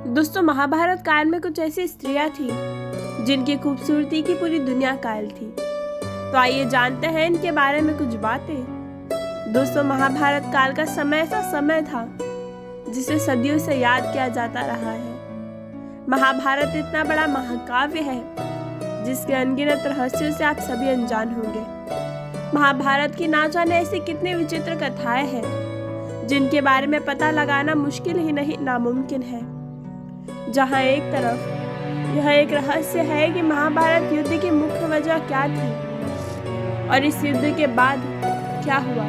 दोस्तों, महाभारत काल में कुछ ऐसी स्त्रियां थी जिनकी खूबसूरती की पूरी दुनिया कायल थी। तो आइए जानते हैं इनके बारे में कुछ बातें। दोस्तों, महाभारत काल का समय ऐसा समय था जिसे सदियों से याद किया जाता रहा है। महाभारत इतना बड़ा महाकाव्य है जिसके अनगिनत रहस्यों से आप सभी अनजान होंगे। महाभारत की ना जाने ऐसी कितनी विचित्र कथाएं हैं जिनके बारे में पता लगाना मुश्किल ही नहीं नामुमकिन है। जहां एक तरफ यह एक रहस्य है कि महाभारत युद्ध की मुख्य वजह क्या थी और इस युद्ध के बाद क्या हुआ,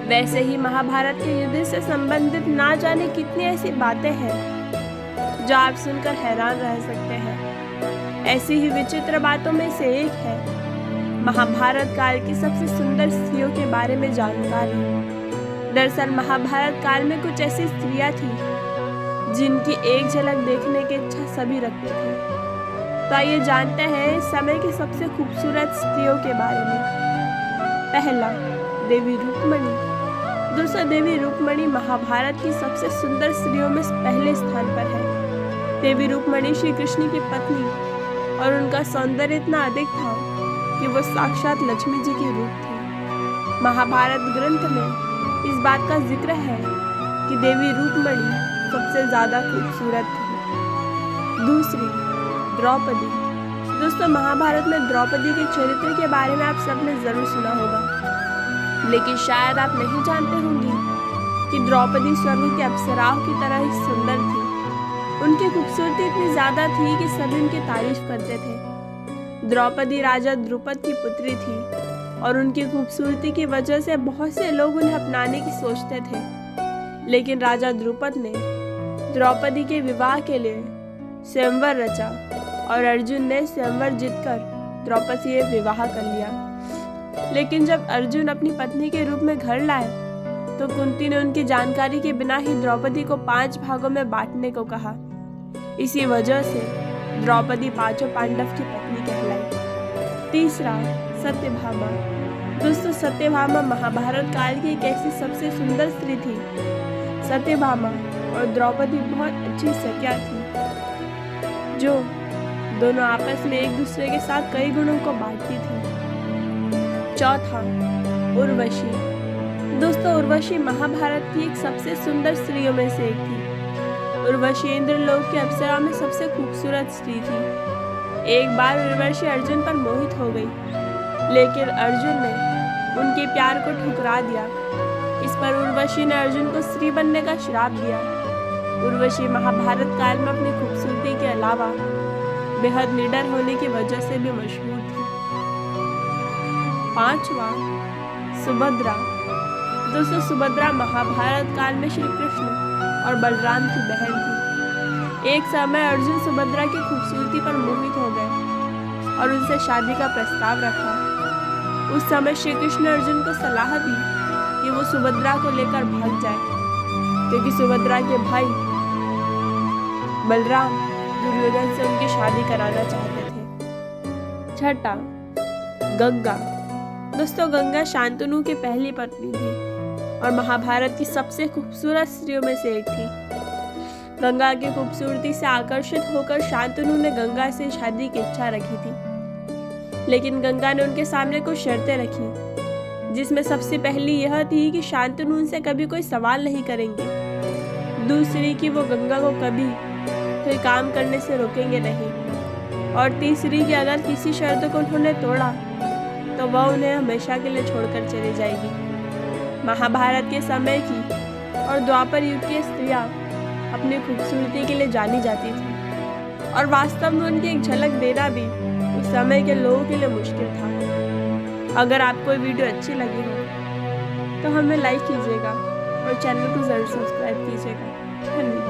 वैसे ही महाभारत के युद्ध से संबंधित ना जाने कितनी ऐसी बातें हैं जो आप सुनकर हैरान रह सकते हैं। ऐसी ही विचित्र बातों में से एक है महाभारत काल की सबसे सुंदर स्त्रियों के बारे में जानकारी। दरअसल महाभारत काल में कुछ ऐसी स्त्रियां थी जिनकी एक झलक देखने की इच्छा सभी रखते थे। तो आइए जानते हैं इस समय की सबसे खूबसूरत स्त्रियों के बारे में। पहला, देवी रुक्मणी। दोस्तों, देवी रुक्मणी महाभारत की सबसे सुंदर स्त्रियों में पहले स्थान पर है। देवी रुक्मणी श्री कृष्ण की पत्नी और उनका सौंदर्य इतना अधिक था कि वो साक्षात लक्ष्मी जी की रूप थी। महाभारत ग्रंथ में इस बात का जिक्र है कि देवी रुक्मणी सबसे ज्यादा खूबसूरत थी। दूसरी, द्रौपदी। दोस्तों, महाभारत में द्रौपदी के चरित्र के बारे में आप सबने जरूर सुना होगा, लेकिन शायद आप नहीं जानते होंगे कि द्रौपदी स्वर्ग की अप्सराओं की तरह ही सुंदर थी। उनकी खूबसूरती इतनी ज्यादा थी कि सभी उनकी तारीफ करते थे। द्रौपदी राजा द्रुपद की पुत्री थी और उनकी खूबसूरती की वजह से बहुत से लोग उन्हें अपनाने की सोचते थे, लेकिन राजा द्रुपद ने द्रौपदी के विवाह के लिए स्वयंवर रचा और अर्जुन ने स्वयंवर जीतकर द्रौपदी से विवाह कर लिया। लेकिन जब अर्जुन अपनी पत्नी के रूप में घर लाए तो कुंती ने उनकी जानकारी के बिना ही द्रौपदी को 5 भागों में बांटने को कहा। इसी वजह से द्रौपदी 5 पांडव की पत्नी कहलाई। तीसरा, सत्यभामा। दोस्तों, सत्यभामा महाभारत काल की एक ऐसी सबसे सुंदर स्त्री थी। सत्यभामा और द्रौपदी बहुत अच्छी सखियां थी जो दोनों आपस में एक दूसरे के साथ कई गुणों को बांटती थी। चौथा, उर्वशी। दोस्तों, उर्वशी महाभारत की एक सबसे सुंदर स्त्रियों में से एक थी। उर्वशी इंद्रलोक की अप्सराओं में सबसे खूबसूरत स्त्री थी। एक बार उर्वशी अर्जुन पर मोहित हो गई, लेकिन अर्जुन ने उनके प्यार को ठुकरा दिया। इस पर उर्वशी ने अर्जुन को स्त्री बनने का श्राप दिया। उर्वशी महाभारत काल में अपनी खूबसूरती के अलावा बेहद निडर होने की वजह से भी मशहूर थी। पांचवा, सुभद्रा। दोस्तों, सुभद्रा महाभारत काल में श्री कृष्ण और बलराम की बहन थी। एक समय अर्जुन सुभद्रा की खूबसूरती पर मोहित हो गए और उनसे शादी का प्रस्ताव रखा। उस समय श्री कृष्ण ने अर्जुन को सलाह दी कि वो सुभद्रा को लेकर भाग जाए, क्योंकि सुभद्रा के भाई बलराम दुर्योधन से उनकी शादी कराना चाहते थे। छठा, गंगा। दोस्तों, गंगा शांतनु की पहली पत्नी थी और महाभारत की सबसे खूबसूरत स्त्रियों में से एक थी। गंगा की खूबसूरती से आकर्षित होकर शांतनु ने गंगा से शादी की इच्छा रखी थी, लेकिन गंगा ने उनके सामने कुछ शर्तें रखी, जिसमें सबसे पहली यह थी कि शांतनु उनसे कभी कोई सवाल नहीं करेंगे। दूसरी कि वो गंगा को कभी कोई काम करने से रोकेंगे नहीं, और तीसरी कि अगर किसी शर्त को उन्होंने तोड़ा तो वह उन्हें हमेशा के लिए छोड़कर चली जाएगी। महाभारत के समय की और द्वापर युग की स्त्रियां अपनी खूबसूरती के लिए जानी जाती थी और वास्तव में उनकी एक झलक देना भी उस समय के लोगों के लिए मुश्किल था। अगर आपको ये वीडियो अच्छी लगी हो तो हमें लाइक कीजिएगा और चैनल को जरूर सब्सक्राइब कीजिएगा। धन्यवाद।